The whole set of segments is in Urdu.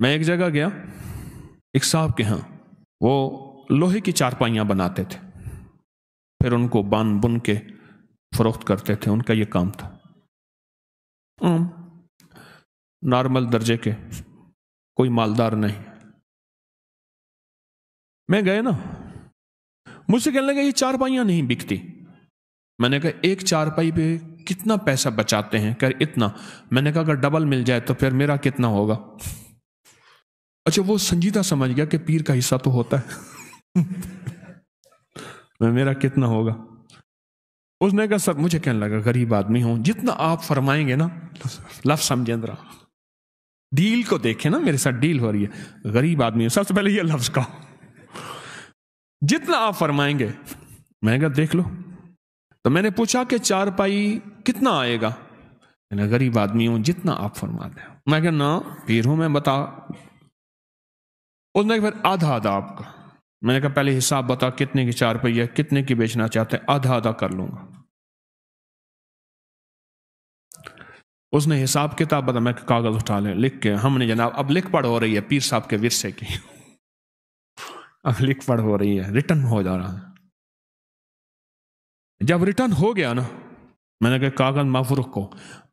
میں ایک جگہ گیا ایک صاحب کے ہاں، وہ لوہے کی چارپائیاں بناتے تھے، پھر ان کو بن بن کے فروخت کرتے تھے، ان کا یہ کام تھا، نارمل درجے کے، کوئی مالدار نہیں۔ میں گئے نا، مجھ سے کہنے لگا یہ چارپائیاں نہیں بکتی۔ میں نے کہا ایک چارپائی پہ کتنا پیسہ بچاتے ہیں؟ کہ اتنا۔ میں نے کہا اگر ڈبل مل جائے تو پھر میرا کتنا ہوگا؟ اچھا وہ سنجیدہ سمجھ گیا کہ پیر کا حصہ تو ہوتا ہے میرا کتنا ہوگا؟ اس نے کہا سر، مجھے کہنے لگا غریب آدمی ہوں، جتنا آپ فرمائیں گے نا، لفظ سمجھیں ذرا، ڈیل کو دیکھیں نا، میرے ساتھ ڈیل ہو رہی ہے، غریب آدمی ہوں، سب سے پہلے یہ لفظ کہو، جتنا آپ فرمائیں گے۔ میں نے کہا دیکھ لو۔ تو میں نے پوچھا کہ چارپائی کتنا آئے گا؟ میں نے غریب آدمی ہوں، جتنا آپ فرما دیں۔ میں کہا نا پیر ہوں میں، بتا۔ اس نے پھر آدھا آدھا آپ کا۔ میں نے کہا پہلے حساب بتا کتنے کی چارپائی ہے، کتنے کی بیچنا چاہتے ہیں؟ آدھا آدھا کر لوں گا۔ اس نے حساب کتاب بتا، میں کاغذ اٹھا لیں لکھ کے، ہم نے جناب اب لکھ پڑھ ہو رہی ہے پیر صاحب کے ورثے کی، اب لکھ پڑھ ہو رہی ہے، ریٹرن ہو جا رہا ہے۔ جب ریٹرن ہو گیا نا، میں نے کہا کاغذ محفوظ رکھو،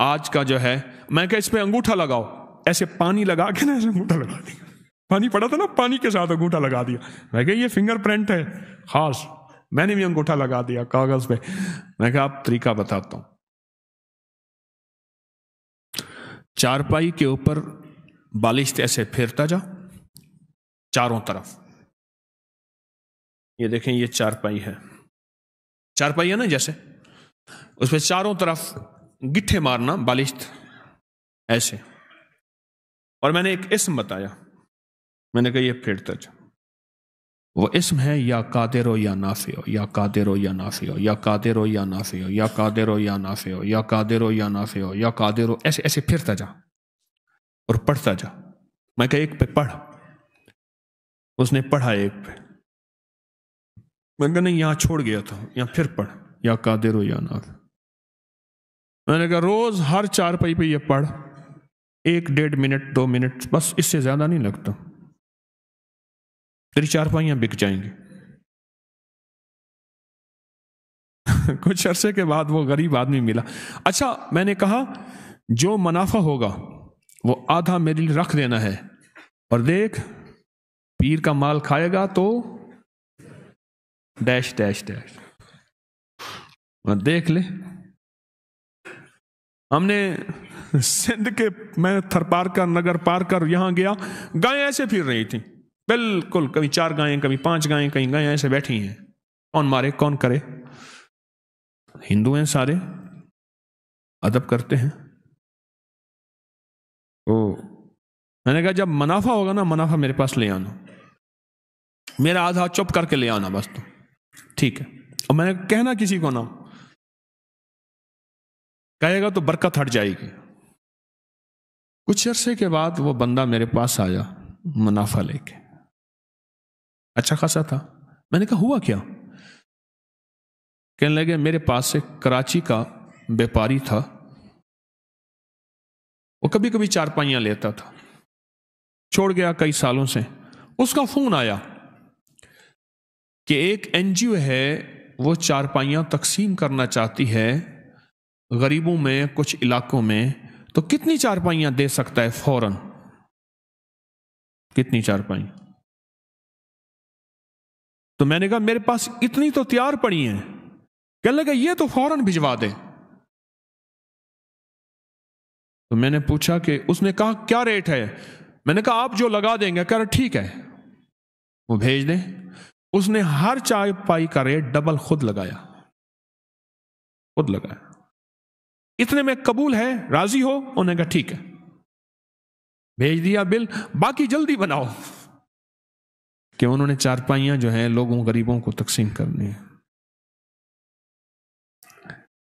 آج کا جو ہے، میں کہا اس پہ انگوٹھا لگاؤ، ایسے پانی لگا کے نا ایسے انگوٹھا لگا دیا، پانی پڑا تھا نا، پانی کے ساتھ انگوٹھا لگا دیا۔ میں کہا یہ فنگر پرنٹ ہے خاص، میں نے بھی انگوٹھا لگا دیا کاغذ پہ۔ میں کہا آپ طریقہ بتاتا ہوں، چارپائی کے اوپر بالشت ایسے پھیرتا جا چاروں طرف، یہ دیکھیں یہ چارپائی ہے، چارپائی ہے نا جیسے، اس پہ چاروں طرف گٹھے مارنا بالشت ایسے، اور میں نے ایک اسم بتایا، میں نے کہا یہ پھیرتا جا، وہ اسم ہے یا قادر ہو یا نافع ہو، یا قادر ہو یا نافع ہو، یا قادر ہو یا نافع ہو، یا قادر ہو یا نافع ہو، یا قادر ہو یا نافع ہو، یا قادر ہو، ایسے ایسے پھرتا جا اور پڑھتا جا۔ میں کہا ایک پہ پڑھ، اس نے پڑھا ایک پہ، میں نے کہا نہیں یہاں چھوڑ گیا تھا، یہاں پھر پڑھ، یا قادر ہو یا نافع۔ میں نے کہا روز ہر چارپائی پہ یہ پڑھ، 1 ڈیڑھ منٹ 2 منٹ، بس اس سے زیادہ نہیں لگتا، تیری چارپائیاں بک جائیں گی۔ کچھ عرصے کے بعد وہ غریب آدمی ملا۔ اچھا میں نے کہا جو منافع ہوگا وہ آدھا میرے لیے رکھ دینا ہے، اور دیکھ پیر کا مال کھائے گا تو ڈیش ڈیش ڈیش، دیکھ لے۔ ہم نے سندھ کے، میں تھر پار کر نگر پار کر یہاں گیا، گائیں ایسے پھر رہی تھیں بالکل، کبھی 4 گائیں کبھی 5 گائیں، کہیں گائیں ایسے بیٹھی ہیں، کون مارے کون کرے؟ ہندو ہیں سارے، ادب کرتے ہیں۔ میں نے کہا جب منافع ہوگا نا، منافع میرے پاس لے آنا، میرا آدھا چپ کر کے لے آنا بس، تو ٹھیک ہے، اور میں نے کہنا کسی کو نہ، کہے گا تو برکت ہٹ جائے گی۔ کچھ عرصے کے بعد وہ بندہ میرے پاس آیا منافع لے کے، اچھا خاصا تھا۔ میں نے کہا ہوا کیا؟ کہنے لگے میرے پاس سے کراچی کا بیپاری تھا، وہ کبھی کبھی چارپائیاں لیتا تھا، چھوڑ گیا کئی سالوں سے۔ اس کا فون آیا کہ ایک NGO ہے، وہ چارپائیاں تقسیم کرنا چاہتی ہے غریبوں میں کچھ علاقوں میں، تو کتنی چارپائیاں دے سکتا ہے فوراً؟ کتنی چارپائیاں؟ تو میں نے کہا میرے پاس اتنی تو تیار پڑی ہیں۔ کہنے لگا یہ تو فوراً بھجوا دے۔ تو میں نے پوچھا کہ، اس نے کہا کیا ریٹ ہے؟ میں نے کہا آپ جو لگا دیں گے۔ کہہ رہا ٹھیک ہے وہ بھیج دیں۔ اس نے ہر چارپائی کا ریٹ ڈبل خود لگایا، خود لگایا۔ اتنے میں قبول ہے، راضی ہو؟ انہوں نے کہا ٹھیک ہے، بھیج دیا بل، باقی جلدی بناؤ، کہ انہوں نے چارپائیاں جو ہیں لوگوں غریبوں کو تقسیم کرنی ہیں۔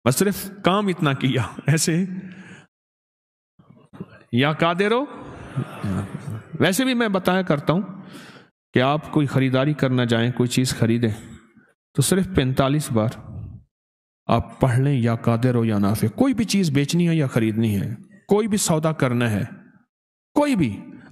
بس صرف کام اتنا کیا ایسے، یا قادر ہو۔ ویسے بھی میں بتایا کرتا ہوں کہ آپ کوئی خریداری کرنا جائیں، کوئی چیز خریدیں، تو صرف 45 بار آپ پڑھ لیں یا قادر ہو یا نافع۔ کوئی بھی چیز بیچنی ہے یا خریدنی ہے، کوئی بھی سودا کرنا ہے، کوئی بھی،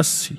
80,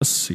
80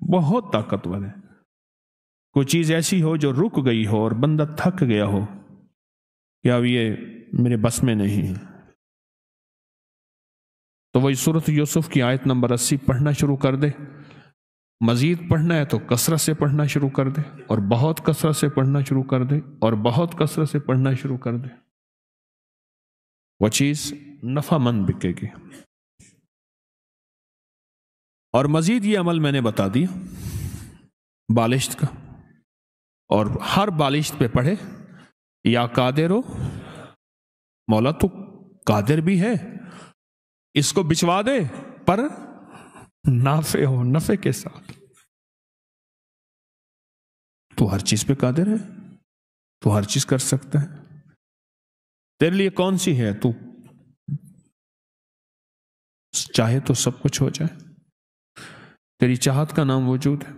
بہت طاقتور ہے. کوئی چیز ایسی ہو جو رک گئی ہو اور بندہ تھک گیا ہو کہ اب یہ میرے بس میں نہیں ہے، تو وہی سورۃ یوسف کی آیت نمبر 80 پڑھنا شروع کر دے. مزید پڑھنا ہے تو کثرت سے پڑھنا شروع کر دے، اور بہت کثرت سے پڑھنا شروع کر دے، اور بہت کثرت سے پڑھنا شروع کر دے. وہ چیز نفع مند بکے گی. اور مزید یہ عمل میں نے بتا دیا بالشت کا، اور ہر بالشت پہ پڑھے یا قادر ہو، مولا تو قادر بھی ہے، اس کو بچوا دے، پر نافع ہو، نفع کے ساتھ. تو ہر چیز پہ قادر ہے، تو ہر چیز کر سکتا ہے. تیرے لیے کون سی ہے؟ تو چاہے تو سب کچھ ہو جائے. تیری چاہت کا نام وجود ہے.